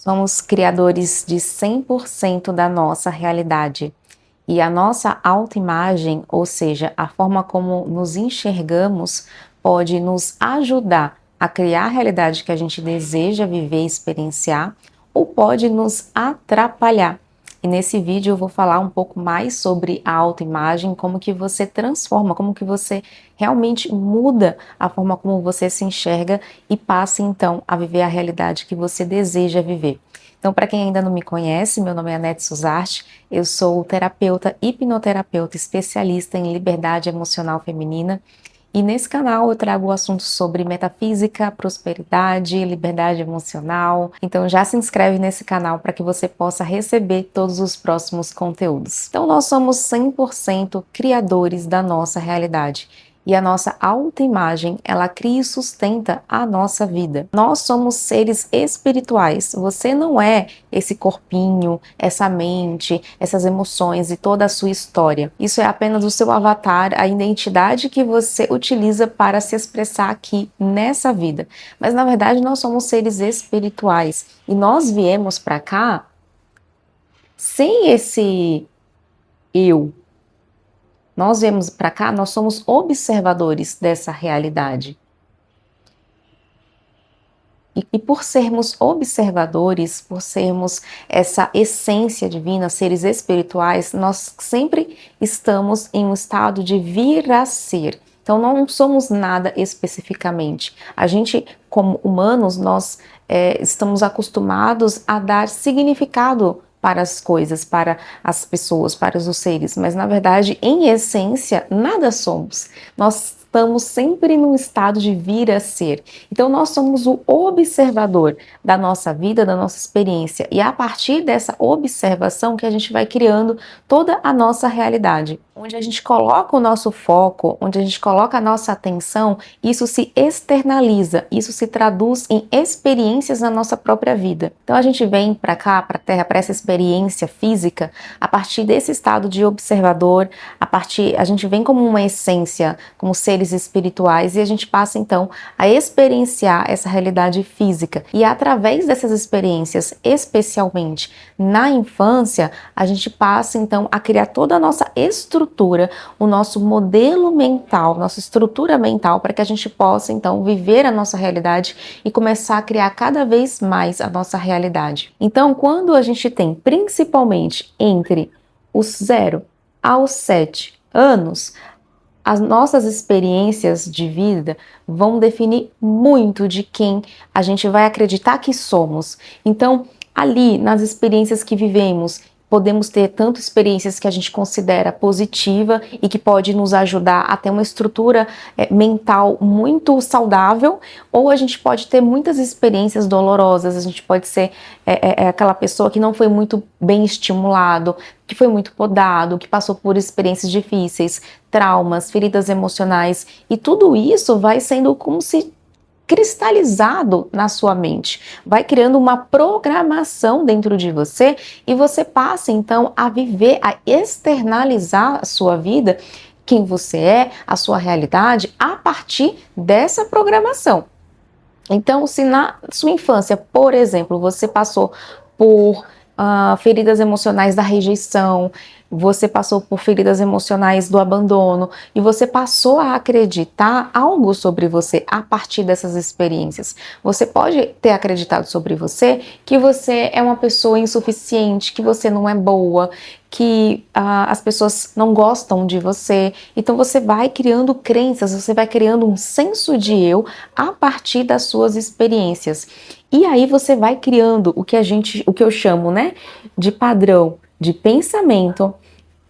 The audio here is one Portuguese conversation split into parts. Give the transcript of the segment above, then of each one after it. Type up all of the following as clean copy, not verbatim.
Somos criadores de 100% da nossa realidade. E a nossa autoimagem, ou seja, a forma como nos enxergamos, pode nos ajudar a criar a realidade que a gente deseja viver e experienciar, ou pode nos atrapalhar. E nesse vídeo eu vou falar um pouco mais sobre a autoimagem, como que você transforma, como que você realmente muda a forma como você se enxerga e passa então a viver a realidade que você deseja viver. Então, para quem ainda não me conhece, meu nome é Anete Suzarte, eu sou terapeuta, hipnoterapeuta, especialista em liberdade emocional feminina. E nesse canal eu trago assuntos sobre metafísica, prosperidade, liberdade emocional. Então já se inscreve nesse canal para que você possa receber todos os próximos conteúdos. Então nós somos 100% criadores da nossa realidade. E a nossa autoimagem, ela cria e sustenta a nossa vida. Nós somos seres espirituais. Você não é esse corpinho, essa mente, essas emoções e toda a sua história. Isso é apenas o seu avatar, a identidade que você utiliza para se expressar aqui nessa vida. Mas na verdade nós somos seres espirituais e nós viemos para cá sem esse eu. Nós viemos para cá, nós somos observadores dessa realidade. E por sermos observadores, por sermos essa essência divina, seres espirituais, nós sempre estamos em um estado de vir a ser. Então não somos nada especificamente. A gente, como humanos, nós estamos acostumados a dar significado para as coisas, para as pessoas, para os seres, mas na verdade, em essência, nada somos. Nós estamos sempre num estado de vir a ser. Então nós somos o observador da nossa vida, da nossa experiência, e é a partir dessa observação que a gente vai criando toda a nossa realidade. Onde a gente coloca o nosso foco, onde a gente coloca a nossa atenção, isso se externaliza, isso se traduz em experiências na nossa própria vida. Então a gente vem para cá, para a Terra, para essa experiência física, a partir desse estado de observador, a gente vem como uma essência, como seres espirituais, e a gente passa então a experienciar essa realidade física. E através dessas experiências, especialmente na infância, a gente passa então a criar toda a nossa estrutura, o nosso modelo mental, nossa estrutura mental, para que a gente possa então viver a nossa realidade e começar a criar cada vez mais a nossa realidade. Então, quando a gente tem, principalmente entre os 0 aos 7 anos, as nossas experiências de vida vão definir muito de quem a gente vai acreditar que somos. Então, ali nas experiências que vivemos, podemos ter tanto experiências que a gente considera positiva e que pode nos ajudar a ter uma estrutura mental muito saudável, ou a gente pode ter muitas experiências dolorosas, a gente pode ser aquela pessoa que não foi muito bem estimulado, que foi muito podado, que passou por experiências difíceis, traumas, feridas emocionais, e tudo isso vai sendo como se cristalizado na sua mente, vai criando uma programação dentro de você e você passa então a viver, a externalizar a sua vida, quem você é, a sua realidade, a partir dessa programação. Então, se na sua infância, por exemplo, você passou por feridas emocionais da rejeição, você passou por feridas emocionais do abandono e você passou a acreditar algo sobre você a partir dessas experiências. Você pode ter acreditado sobre você que você é uma pessoa insuficiente, que você não é boa, que as pessoas não gostam de você. Então você vai criando crenças, você vai criando um senso de eu a partir das suas experiências. E aí você vai criando o que eu chamo, né, de padrão de pensamento,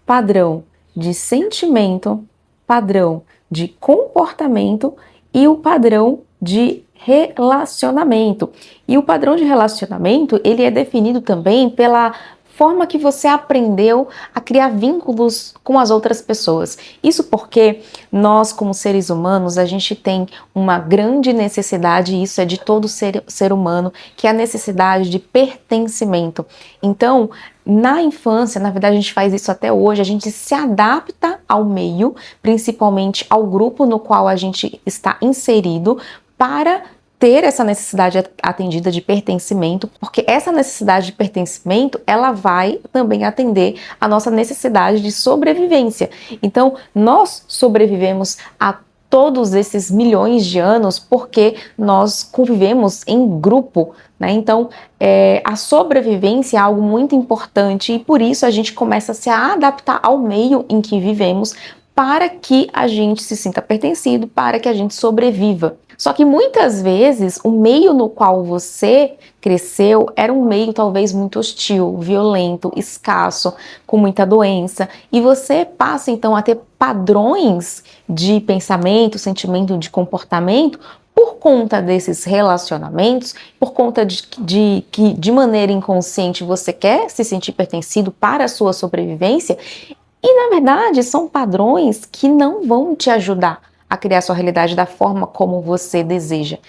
padrão de sentimento, padrão de comportamento e o padrão de relacionamento. E o padrão de relacionamento, ele é definido também pela forma que você aprendeu a criar vínculos com as outras pessoas. Isso porque nós, como seres humanos, a gente tem uma grande necessidade, e isso é de todo ser humano, que é a necessidade de pertencimento. Então, na infância, na verdade a gente faz isso até hoje, a gente se adapta ao meio, principalmente ao grupo no qual a gente está inserido, para ter essa necessidade atendida de pertencimento, porque essa necessidade de pertencimento, ela vai também atender a nossa necessidade de sobrevivência. Então, nós sobrevivemos a todos esses milhões de anos porque nós convivemos em grupo, né? Então, a sobrevivência é algo muito importante e por isso a gente começa a se adaptar ao meio em que vivemos para que a gente se sinta pertencido, para que a gente sobreviva. Só que muitas vezes o meio no qual você cresceu era um meio talvez muito hostil, violento, escasso, com muita doença, e você passa então a ter padrões de pensamento, sentimento, de comportamento por conta desses relacionamentos, por conta de que de maneira inconsciente você quer se sentir pertencido para a sua sobrevivência, e na verdade são padrões que não vão te ajudar a criar sua realidade da forma como você deseja.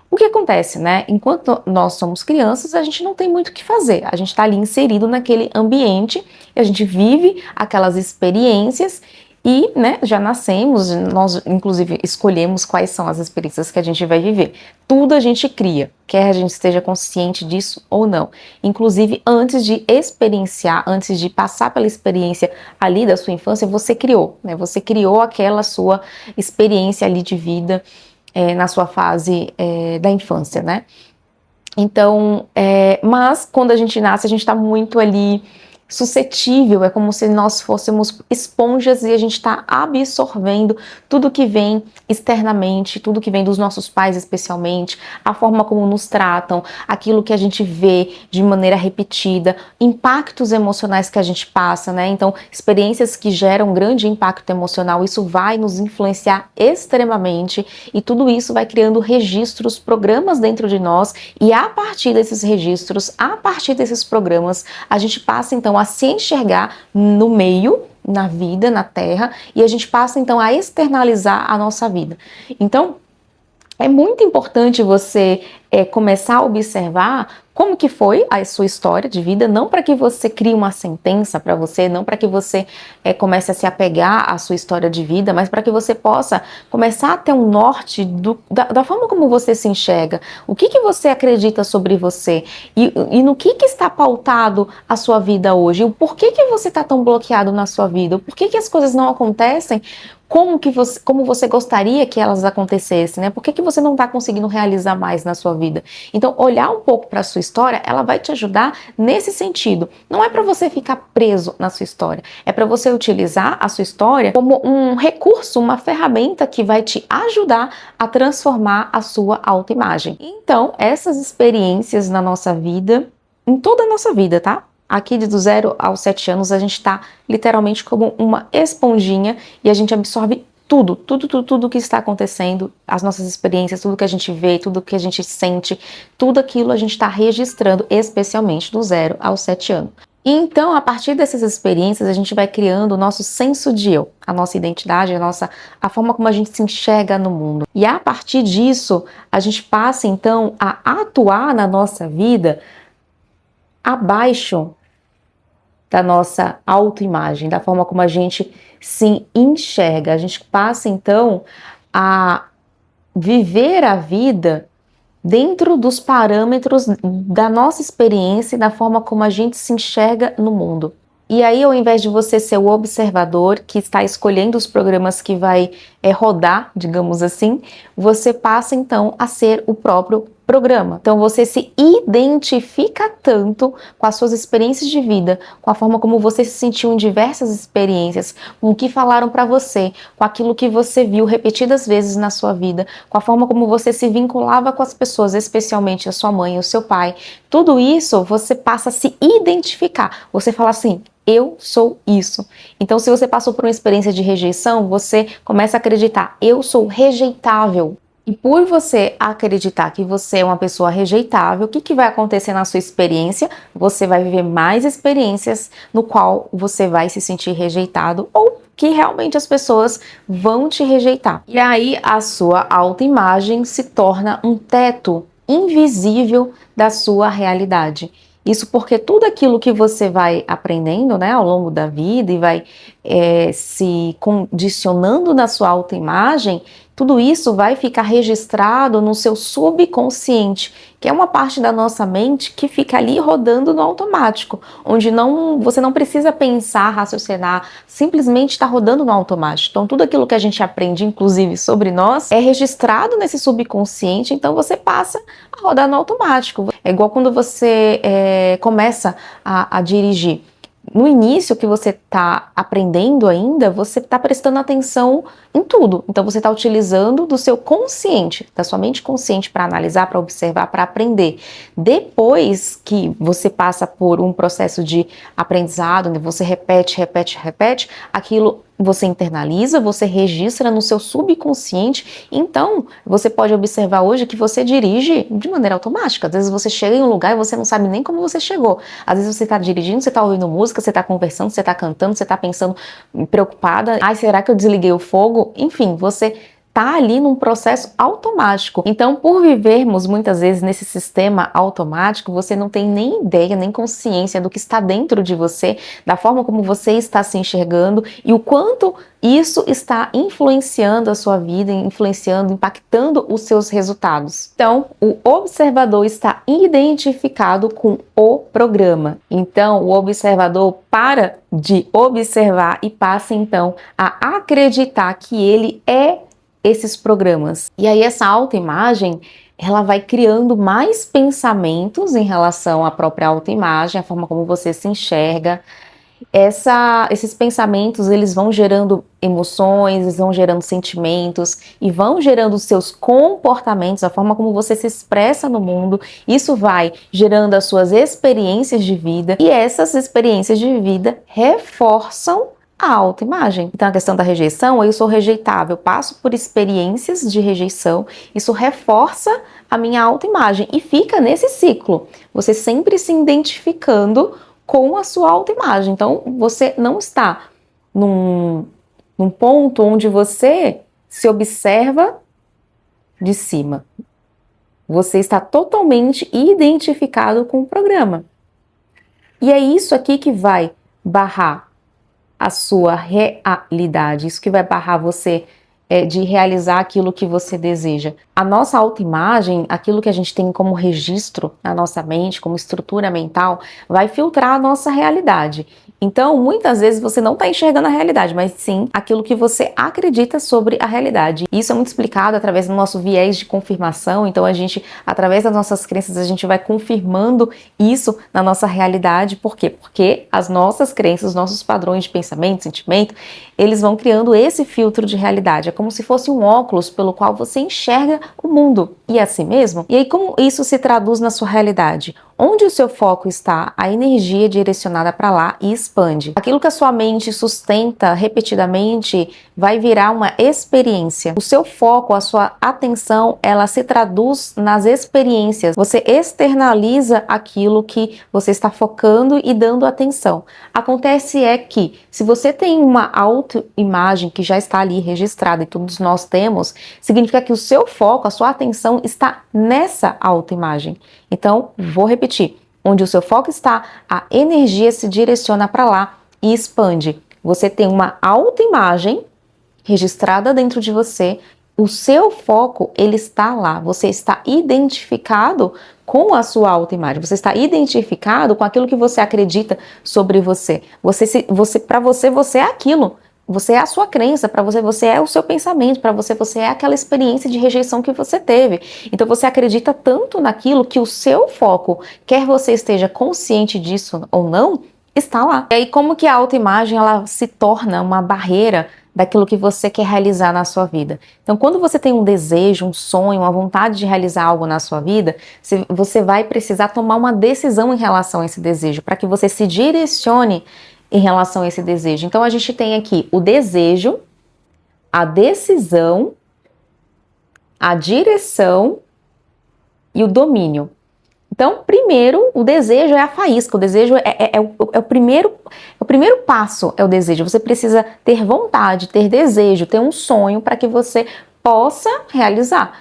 O que acontece, né? Enquanto nós somos crianças, a gente não tem muito o que fazer. A gente está ali inserido naquele ambiente, e a gente vive aquelas experiências e, né, já nascemos, nós inclusive escolhemos quais são as experiências que a gente vai viver. Tudo a gente cria, quer a gente esteja consciente disso ou não. Inclusive, antes de experienciar, antes de passar pela experiência ali da sua infância, você criou, né? Você criou aquela sua experiência ali de vida na sua fase da infância, né? Então, mas quando a gente nasce, a gente está muito ali suscetível, é como se nós fôssemos esponjas e a gente está absorvendo tudo que vem externamente, tudo que vem dos nossos pais especialmente, a forma como nos tratam, aquilo que a gente vê de maneira repetida, impactos emocionais que a gente passa, né? Então, experiências que geram grande impacto emocional, isso vai nos influenciar extremamente e tudo isso vai criando registros, programas dentro de nós e a partir desses registros, a partir desses programas, a gente passa então a se enxergar no meio, na vida, na Terra, e a gente passa então a externalizar a nossa vida. Então, é muito importante você começar a observar como que foi a sua história de vida, não para que você crie uma sentença para você, não para que você comece a se apegar à sua história de vida, mas para que você possa começar a ter um norte da forma como você se enxerga, o que você acredita sobre você e no que está pautado a sua vida hoje, o porquê que você está tão bloqueado na sua vida, o porquê que as coisas não acontecem como você gostaria que elas acontecessem, né? Por que você não está conseguindo realizar mais na sua vida? Então, olhar um pouco para a sua história, ela vai te ajudar nesse sentido. Não é para você ficar preso na sua história, é para você utilizar a sua história como um recurso, uma ferramenta que vai te ajudar a transformar a sua autoimagem. Então, essas experiências na nossa vida, em toda a nossa vida, tá? Aqui do 0 aos 7 anos a gente está literalmente como uma esponjinha e a gente absorve tudo que está acontecendo, as nossas experiências, tudo que a gente vê, tudo que a gente sente, tudo aquilo a gente está registrando, especialmente do 0 aos 7 anos. E então, a partir dessas experiências, a gente vai criando o nosso senso de eu, a nossa identidade, a forma como a gente se enxerga no mundo. E a partir disso, a gente passa então a atuar na nossa vida abaixo da nossa autoimagem, da forma como a gente se enxerga. A gente passa então a viver a vida dentro dos parâmetros da nossa experiência e da forma como a gente se enxerga no mundo. E aí, ao invés de você ser o observador que está escolhendo os programas que vai rodar, digamos assim, você passa então a ser o próprio programa. Então você se identifica tanto com as suas experiências de vida, com a forma como você se sentiu em diversas experiências, com o que falaram para você, com aquilo que você viu repetidas vezes na sua vida, com a forma como você se vinculava com as pessoas, especialmente a sua mãe, o seu pai. Tudo isso você passa a se identificar. Você fala assim: eu sou isso. Então, se você passou por uma experiência de rejeição, você começa a acreditar: eu sou rejeitável. E por você acreditar que você é uma pessoa rejeitável, o que vai acontecer na sua experiência? Você vai viver mais experiências no qual você vai se sentir rejeitado ou que realmente as pessoas vão te rejeitar. E aí a sua autoimagem se torna um teto invisível da sua realidade. Isso porque tudo aquilo que você vai aprendendo, né, ao longo da vida e vai se condicionando na sua autoimagem, tudo isso vai ficar registrado no seu subconsciente, que é uma parte da nossa mente que fica ali rodando no automático, onde você não precisa pensar, raciocinar, simplesmente está rodando no automático. Então tudo aquilo que a gente aprende, inclusive sobre nós, é registrado nesse subconsciente, então você passa a rodar no automático. É igual quando você começa a dirigir. No início que você está aprendendo ainda, você está prestando atenção em tudo. Então você está utilizando do seu consciente, da sua mente consciente para analisar, para observar, para aprender. Depois que você passa por um processo de aprendizado, onde você repete, aquilo você internaliza, você registra no seu subconsciente. Então, você pode observar hoje que você dirige de maneira automática. Às vezes você chega em um lugar e você não sabe nem como você chegou. Às vezes você está dirigindo, você está ouvindo música, você está conversando, você está cantando, você está pensando, preocupada. Ai, será que eu desliguei o fogo? Enfim, você está ali num processo automático. Então, por vivermos muitas vezes nesse sistema automático, você não tem nem ideia, nem consciência do que está dentro de você, da forma como você está se enxergando e o quanto isso está influenciando a sua vida, impactando os seus resultados. Então, o observador está identificado com o programa. Então, o observador para de observar e passa então a acreditar que ele é esses programas. E aí essa autoimagem, ela vai criando mais pensamentos em relação à própria autoimagem, a forma como você se enxerga. Esses pensamentos, eles vão gerando emoções, eles vão gerando sentimentos e vão gerando os seus comportamentos, a forma como você se expressa no mundo. Isso vai gerando as suas experiências de vida e essas experiências de vida reforçam a autoimagem. Então a questão da rejeição, eu sou rejeitável, passo por experiências de rejeição, isso reforça a minha autoimagem e fica nesse ciclo, você sempre se identificando com a sua autoimagem. Então você não está num ponto onde você se observa de cima, você está totalmente identificado com o programa. E é isso aqui que vai barrar a sua realidade, isso que vai barrar você de realizar aquilo que você deseja. A nossa autoimagem, aquilo que a gente tem como registro na nossa mente, como estrutura mental, vai filtrar a nossa realidade. Então, muitas vezes você não está enxergando a realidade, mas sim aquilo que você acredita sobre a realidade. Isso é muito explicado através do nosso viés de confirmação. Então, através das nossas crenças, a gente vai confirmando isso na nossa realidade. Por quê? Porque as nossas crenças, os nossos padrões de pensamento, sentimento, eles vão criando esse filtro de realidade. É como se fosse um óculos pelo qual você enxerga o mundo e é assim mesmo. E aí, como isso se traduz na sua realidade? Onde o seu foco está, a energia é direcionada para lá e expande. Aquilo que a sua mente sustenta repetidamente vai virar uma experiência. O seu foco, a sua atenção, ela se traduz nas experiências. Você externaliza aquilo que você está focando e dando atenção. Acontece é que, se você tem uma autoimagem que já está ali registrada, e todos nós temos, significa que o seu foco, a sua atenção está nessa autoimagem. Então, vou repetir, onde o seu foco está, a energia se direciona para lá e expande. Você tem uma autoimagem registrada dentro de você, o seu foco, ele está lá, você está identificado com a sua autoimagem, você está identificado com aquilo que você acredita sobre você. Para você é aquilo. Você é a sua crença, para você é o seu pensamento, para você é aquela experiência de rejeição que você teve. Então você acredita tanto naquilo que o seu foco, quer você esteja consciente disso ou não, está lá. E aí como que a autoimagem ela se torna uma barreira daquilo que você quer realizar na sua vida? Então quando você tem um desejo, um sonho, uma vontade de realizar algo na sua vida, você vai precisar tomar uma decisão em relação a esse desejo, para que você se direcione em relação a esse desejo. Então a gente tem aqui o desejo, a decisão, a direção e o domínio. Então, primeiro, o desejo é a faísca, o desejo é o primeiro passo, é o desejo. Você precisa ter vontade, ter desejo, ter um sonho para que você possa realizar.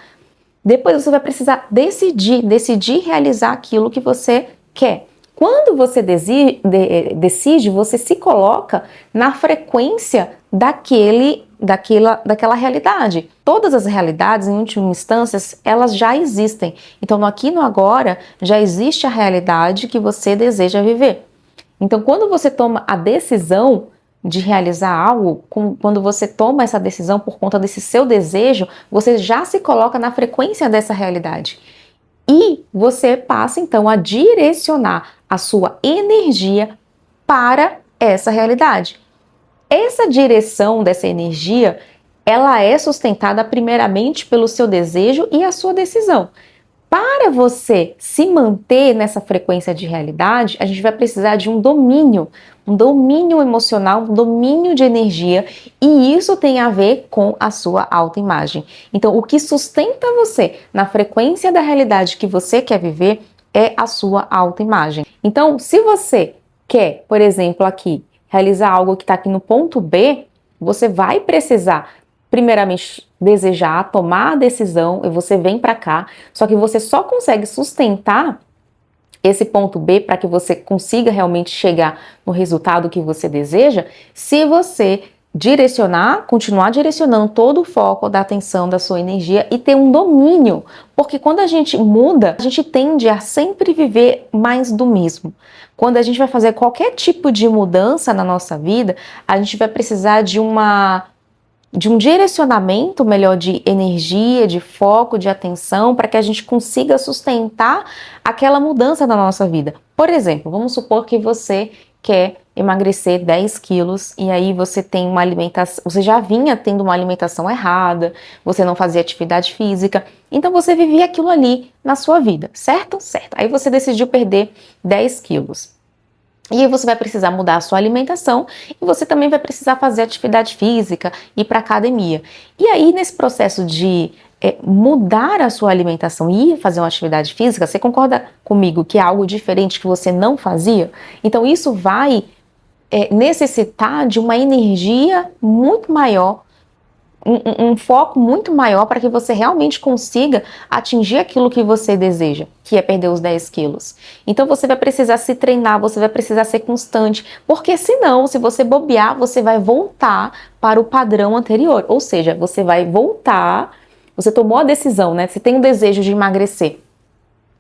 Depois você vai precisar decidir realizar aquilo que você quer. Quando você decide, você se coloca na frequência daquele daquela realidade. Todas as realidades, em última instância, elas já existem. Então, no aqui e no agora, já existe a realidade que você deseja viver. Então, quando você toma a decisão de realizar algo, quando você toma essa decisão por conta desse seu desejo, você já se coloca na frequência dessa realidade. E você passa, então, a direcionar a sua energia para essa realidade. Essa direção dessa energia, ela é sustentada primeiramente pelo seu desejo e a sua decisão. Para você se manter nessa frequência de realidade, a gente vai precisar de um domínio emocional, um domínio de energia, e isso tem a ver com a sua autoimagem. Então, o que sustenta você na frequência da realidade que você quer viver é a sua autoimagem. Então, se você quer, por exemplo, aqui, realizar algo que está aqui no ponto B, você vai precisar primeiramente desejar, tomar a decisão, e você vem para cá, só que você só consegue sustentar esse ponto B para que você consiga realmente chegar no resultado que você deseja, se você continuar direcionando todo o foco da atenção, da sua energia e ter um domínio, porque quando a gente muda, a gente tende a sempre viver mais do mesmo. Quando a gente vai fazer qualquer tipo de mudança na nossa vida, a gente vai precisar de um direcionamento melhor de energia, de foco, de atenção, para que a gente consiga sustentar aquela mudança na nossa vida. Por exemplo, vamos supor que você quer emagrecer 10 quilos e aí você tem uma alimentação, você já vinha tendo uma alimentação errada, você não fazia atividade física, então você vivia aquilo ali na sua vida, certo? Certo. Aí você decidiu perder 10 quilos. E aí você vai precisar mudar a sua alimentação e você também vai precisar fazer atividade física, ir para academia. E aí, nesse processo de mudar a sua alimentação e ir fazer uma atividade física, você concorda comigo que é algo diferente que você não fazia? Então, isso vai necessitar de uma energia muito maior, um foco muito maior para que você realmente consiga atingir aquilo que você deseja, que é perder os 10 quilos. Então você vai precisar se treinar, você vai precisar ser constante, porque senão, se você bobear, você vai voltar para o padrão anterior, ou seja, você vai voltar, você tomou a decisão, né? Você tem o desejo de emagrecer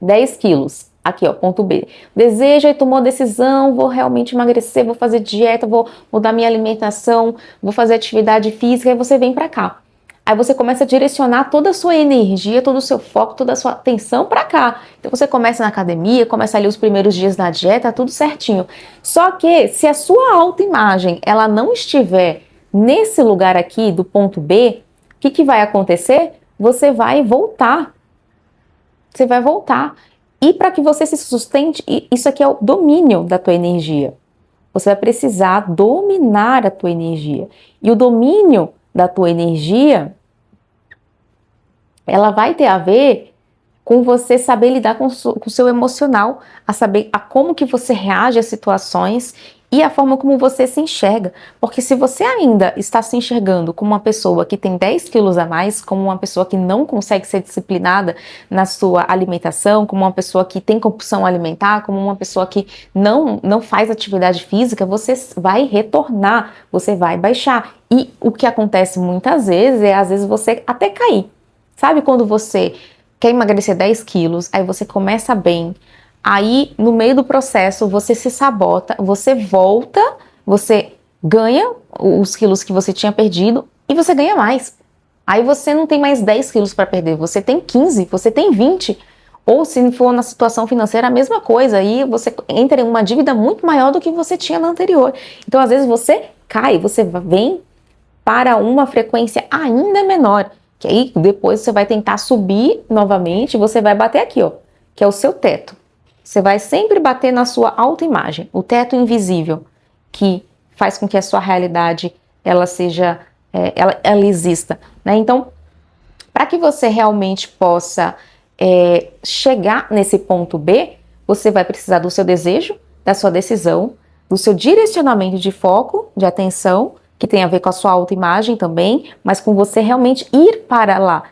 10 quilos. Aqui, ó, ponto B. Deseja e tomou a decisão, vou realmente emagrecer, vou fazer dieta, vou mudar minha alimentação, vou fazer atividade física, aí você vem pra cá. Aí você começa a direcionar toda a sua energia, todo o seu foco, toda a sua atenção pra cá. Então você começa na academia, começa ali os primeiros dias na dieta, tudo certinho. Só que se a sua autoimagem, ela não estiver nesse lugar aqui do ponto B, o que vai acontecer? Você vai voltar. Você vai voltar. E para que você se sustente, isso aqui é o domínio da tua energia. Você vai precisar dominar a tua energia. E o domínio da tua energia, ela vai ter a ver com você saber lidar com o seu emocional, a saber como que você reage às situações e a forma como você se enxerga. Porque se você ainda está se enxergando como uma pessoa que tem 10 quilos a mais, como uma pessoa que não consegue ser disciplinada na sua alimentação, como uma pessoa que tem compulsão alimentar, como uma pessoa que não faz atividade física, você vai retornar, você vai baixar. E o que acontece muitas vezes é, às vezes, você até cair. Sabe quando você quer emagrecer 10 quilos, aí você começa bem, aí no meio do processo você se sabota, você volta, você ganha os quilos que você tinha perdido e você ganha mais. Aí você não tem mais 10 quilos para perder, você tem 15, você tem 20. Ou se for na situação financeira, a mesma coisa, aí você entra em uma dívida muito maior do que você tinha na anterior. Então às vezes você cai, você vem para uma frequência ainda menor, que aí depois você vai tentar subir novamente, você vai bater aqui, ó, que é o seu teto. Você vai sempre bater na sua autoimagem, o teto invisível, que faz com que a sua realidade ela seja, ela exista, né? Então, para que você realmente possa chegar nesse ponto B, você vai precisar do seu desejo, da sua decisão, do seu direcionamento de foco, de atenção, que tem a ver com a sua autoimagem também, mas com você realmente ir para lá,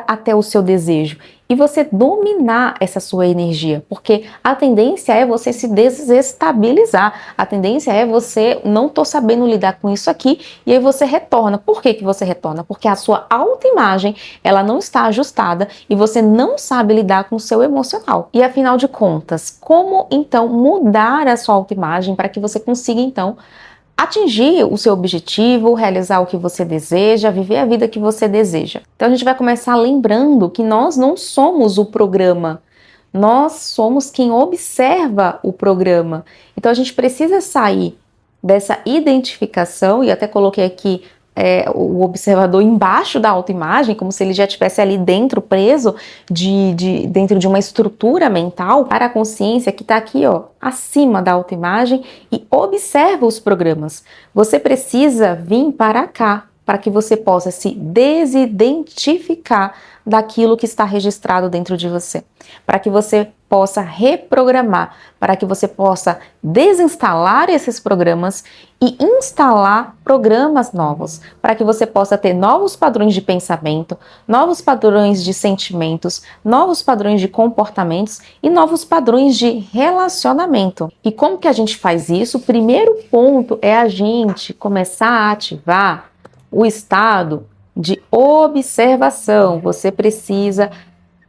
até o seu desejo. e você dominar essa sua energia, porque a tendência é você se desestabilizar, a tendência é você não tô sabendo lidar com isso aqui, e aí você retorna. Por que que você retorna? Porque a sua autoimagem, ela não está ajustada e você não sabe lidar com o seu emocional. E afinal de contas, como então mudar a sua autoimagem para que você consiga então atingir o seu objetivo, realizar o que você deseja, viver a vida que você deseja? Então a gente vai começar lembrando que nós não somos o programa, nós somos quem observa o programa. Então a gente precisa sair dessa identificação, e até coloquei aqui o observador embaixo da autoimagem, como se ele já estivesse ali dentro, preso dentro de uma estrutura mental, para a consciência que está aqui, ó, acima da autoimagem, e observa os programas. Você precisa vir para cá, para que você possa se desidentificar daquilo que está registrado dentro de você, para que você possa reprogramar, para que você possa desinstalar esses programas e instalar programas novos, para que você possa ter novos padrões de pensamento, novos padrões de sentimentos, novos padrões de comportamentos e novos padrões de relacionamento. E como que a gente faz isso? O primeiro ponto é a gente começar a ativar o estado de observação. Você precisa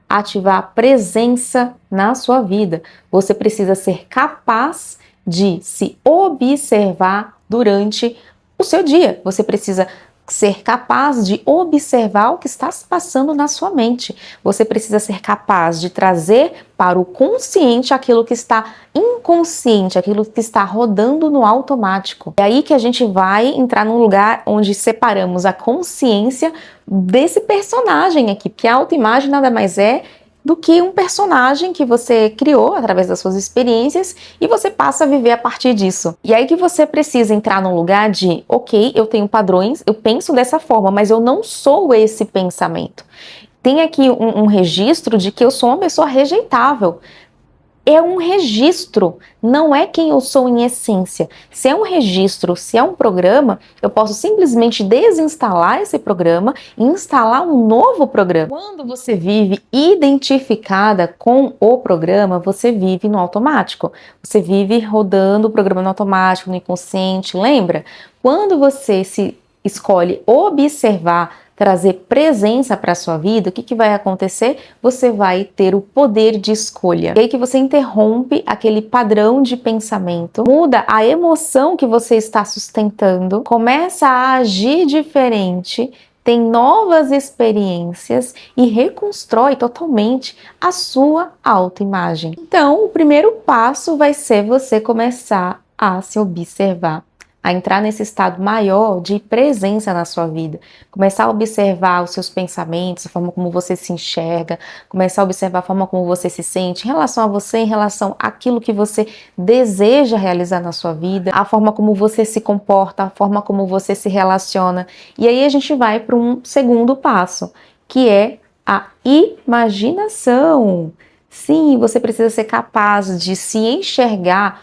ativar a presença na sua vida. Você precisa ser capaz de se observar durante o seu dia. Você precisa ser capaz de observar o que está se passando na sua mente. Você precisa ser capaz de trazer para o consciente aquilo que está inconsciente, aquilo que está rodando no automático. É aí que a gente vai entrar num lugar onde separamos a consciência desse personagem aqui, porque a autoimagem nada mais é do que um personagem que você criou através das suas experiências e você passa a viver a partir disso. E aí que você precisa entrar num lugar de, ok, eu tenho padrões, eu penso dessa forma, mas eu não sou esse pensamento. Tem aqui um registro de que eu sou uma pessoa rejeitável. É um registro, não é quem eu sou em essência. Se é um registro, se é um programa, eu posso simplesmente desinstalar esse programa e instalar um novo programa. Quando você vive identificada com o programa, você vive no automático. Você vive rodando o programa no automático, no inconsciente, lembra? Quando você se escolhe observar, trazer presença para a sua vida, o que vai acontecer? Você vai ter o poder de escolha. E aí que você interrompe aquele padrão de pensamento, muda a emoção que você está sustentando, começa a agir diferente, tem novas experiências e reconstrói totalmente a sua autoimagem. Então, o primeiro passo vai ser você começar a se observar, a entrar nesse estado maior de presença na sua vida, começar a observar os seus pensamentos, a forma como você se enxerga, começar a observar a forma como você se sente em relação a você, em relação àquilo que você deseja realizar na sua vida, a forma como você se comporta, a forma como você se relaciona. E aí a gente vai para um segundo passo, que é a imaginação. Sim, você precisa ser capaz de se enxergar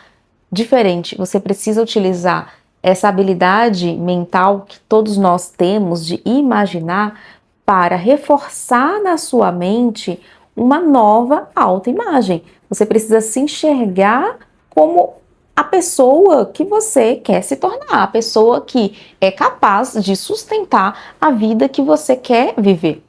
diferente, você precisa utilizar essa habilidade mental que todos nós temos de imaginar para reforçar na sua mente uma nova autoimagem. Você precisa se enxergar como a pessoa que você quer se tornar, a pessoa que é capaz de sustentar a vida que você quer viver.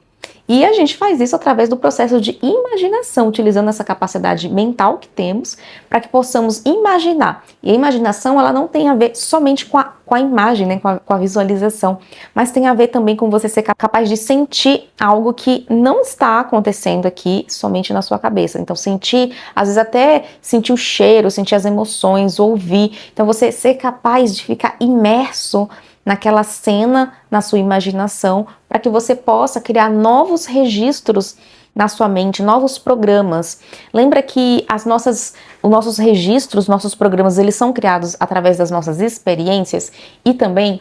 E a gente faz isso através do processo de imaginação, utilizando essa capacidade mental que temos para que possamos imaginar. E a imaginação, ela não tem a ver somente com a imagem, né, com a visualização, mas tem a ver também com você ser capaz de sentir algo que não está acontecendo aqui somente na sua cabeça. Então sentir, às vezes até sentir o cheiro, sentir as emoções, ouvir. Então você ser capaz de ficar imerso naquela cena, na sua imaginação, para que você possa criar novos registros na sua mente, novos programas. Lembra que os nossos registros, nossos programas, eles são criados através das nossas experiências e também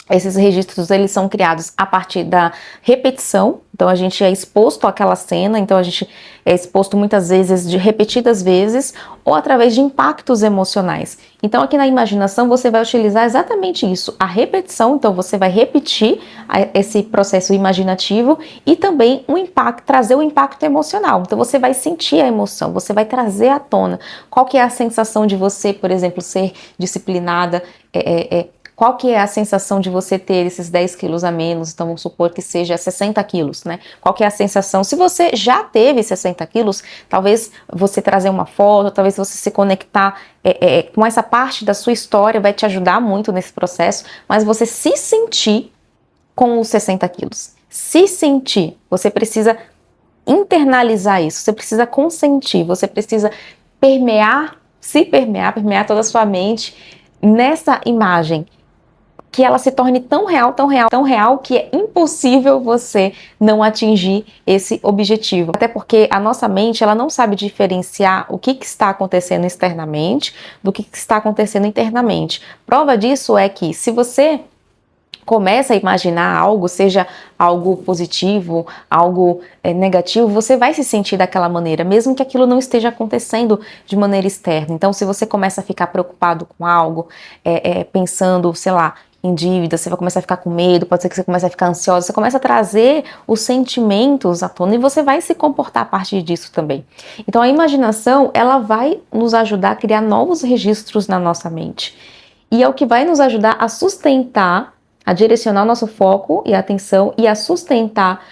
Esses registros, eles são criados a partir da repetição, então a gente é exposto àquela cena, então a gente é exposto muitas vezes, de repetidas vezes, ou através de impactos emocionais. Então aqui na imaginação você vai utilizar exatamente isso, a repetição, então você vai repetir esse processo imaginativo e também um impacto, trazer o impacto emocional. Então você vai sentir a emoção, você vai trazer à tona qual que é a sensação de você, por exemplo, ser disciplinada, qual que é a sensação de você ter esses 10 quilos a menos, então vamos supor que seja 60 quilos, né? Qual que é a sensação? Se você já teve 60 quilos, talvez você trazer uma foto, talvez você se conectar com essa parte da sua história vai te ajudar muito nesse processo, mas você se sentir com os 60 quilos. Se sentir, você precisa internalizar isso, você precisa consentir, você precisa permear toda a sua mente nessa imagem, que ela se torne tão real, tão real, tão real, que é impossível você não atingir esse objetivo. Até porque a nossa mente, ela não sabe diferenciar o que está acontecendo externamente do que está acontecendo internamente. Prova disso é que se você começa a imaginar algo, seja algo positivo, algo negativo, você vai se sentir daquela maneira, mesmo que aquilo não esteja acontecendo de maneira externa. Então, se você começa a ficar preocupado com algo, pensando, sei lá, em dívida, você vai começar a ficar com medo, pode ser que você comece a ficar ansiosa, você começa a trazer os sentimentos à tona e você vai se comportar a partir disso também. Então, a imaginação, ela vai nos ajudar a criar novos registros na nossa mente. E é o que vai nos ajudar a sustentar, a direcionar o nosso foco e a atenção e a sustentar,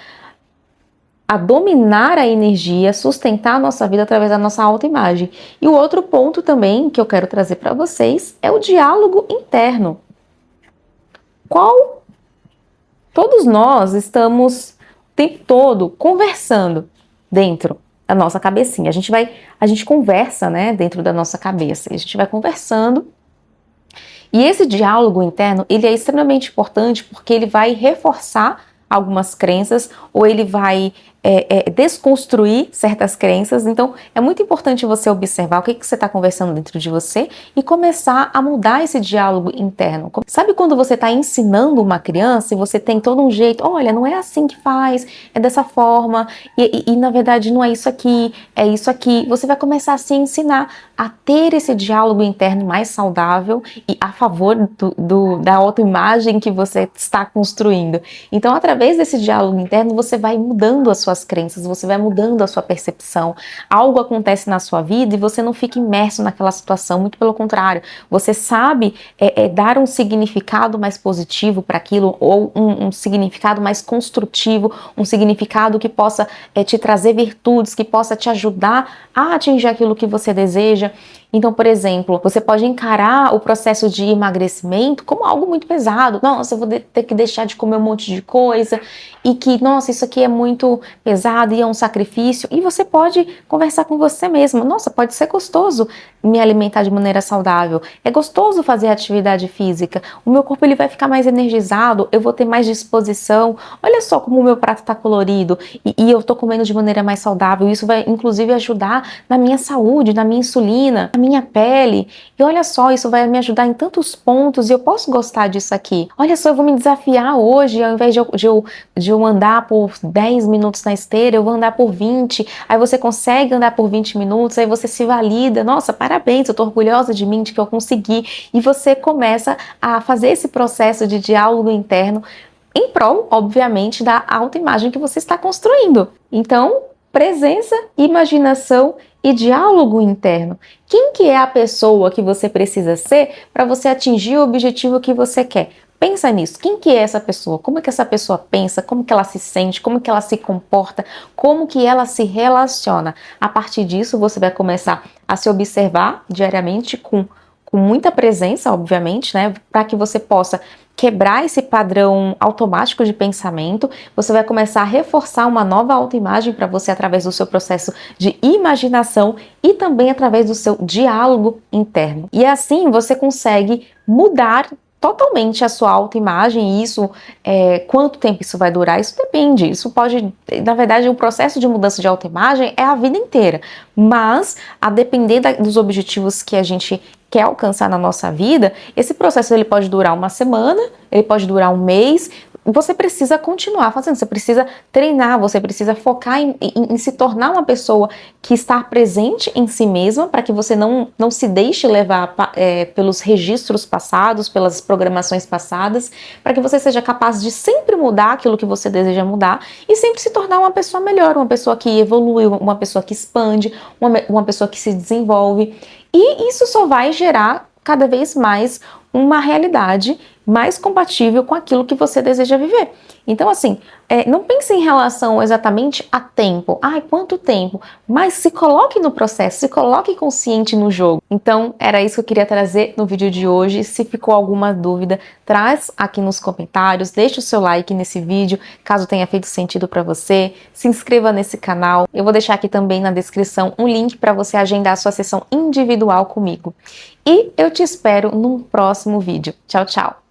a dominar a energia, sustentar a nossa vida através da nossa autoimagem. E o outro ponto também que eu quero trazer para vocês é o diálogo interno. Todos nós estamos o tempo todo conversando dentro da nossa cabecinha. A gente conversa, né, dentro da nossa cabeça. A gente vai conversando. E esse diálogo interno, ele é extremamente importante porque ele vai reforçar algumas crenças ou ele vai desconstruir certas crenças. Então, é muito importante você observar o que você está conversando dentro de você e começar a mudar esse diálogo interno. Sabe quando você está ensinando uma criança e você tem todo um jeito, olha, não é assim que faz, é dessa forma, e na verdade não é isso aqui, é isso aqui. Você vai começar a se ensinar a ter esse diálogo interno mais saudável e a favor da autoimagem que você está construindo. Então, através desse diálogo interno, você vai mudando as suas crenças, você vai mudando a sua percepção. Algo acontece na sua vida e você não fica imerso naquela situação, muito pelo contrário. Você sabe dar um significado mais positivo para aquilo, ou um significado mais construtivo, um significado que possa te trazer virtudes, que possa te ajudar a atingir aquilo que você deseja. Então, por exemplo, você pode encarar o processo de emagrecimento como algo muito pesado. Nossa, eu vou ter que deixar de comer um monte de coisa e que, nossa, isso aqui é muito pesado e é um sacrifício. E você pode conversar com você mesmo. Nossa, pode ser gostoso me alimentar de maneira saudável. É gostoso fazer atividade física. O meu corpo ele vai ficar mais energizado, eu vou ter mais disposição. Olha só como o meu prato está colorido e eu estou comendo de maneira mais saudável. Isso vai, inclusive, ajudar na minha saúde, na minha insulina, na minha pele. E olha só, isso vai me ajudar em tantos pontos e eu posso gostar disso aqui. Olha só, eu vou me desafiar hoje, ao invés de eu andar por 10 minutos na esteira, eu vou andar por 20. Aí você consegue andar por 20 minutos, aí você se valida. Nossa, parabéns, eu tô orgulhosa de mim, de que eu consegui. E você começa a fazer esse processo de diálogo interno em prol, obviamente, da autoimagem que você está construindo. Então, presença, imaginação e diálogo interno. Quem que é a pessoa que você precisa ser para você atingir o objetivo que você quer? Pensa nisso. Quem que é essa pessoa? Como é que essa pessoa pensa? Como que ela se sente? Como que ela se comporta? Como que ela se relaciona? A partir disso, você vai começar a se observar diariamente com muita presença, obviamente, né? Para que você possa quebrar esse padrão automático de pensamento. Você vai começar a reforçar uma nova autoimagem para você através do seu processo de imaginação e também através do seu diálogo interno. E assim você consegue mudar totalmente a sua autoimagem, e isso, quanto tempo isso vai durar, isso depende, isso pode, na verdade, o processo de mudança de autoimagem é a vida inteira, mas a depender dos objetivos que a gente quer alcançar na nossa vida, esse processo ele pode durar uma semana, ele pode durar um mês. Você precisa continuar fazendo, você precisa treinar, você precisa focar em se tornar uma pessoa que está presente em si mesma, para que você não se deixe levar pelos registros passados, pelas programações passadas, para que você seja capaz de sempre mudar aquilo que você deseja mudar e sempre se tornar uma pessoa melhor, uma pessoa que evolui, uma pessoa que expande, uma pessoa que se desenvolve. E isso só vai gerar cada vez mais uma realidade mais compatível com aquilo que você deseja viver. Então, assim, não pense em relação exatamente a tempo. Ai, quanto tempo? Mas se coloque no processo, se coloque consciente no jogo. Então, era isso que eu queria trazer no vídeo de hoje. Se ficou alguma dúvida, traz aqui nos comentários, deixa o seu like nesse vídeo, caso tenha feito sentido para você. Se inscreva nesse canal. Eu vou deixar aqui também na descrição um link para você agendar a sua sessão individual comigo. E eu te espero num próximo vídeo. Tchau, tchau!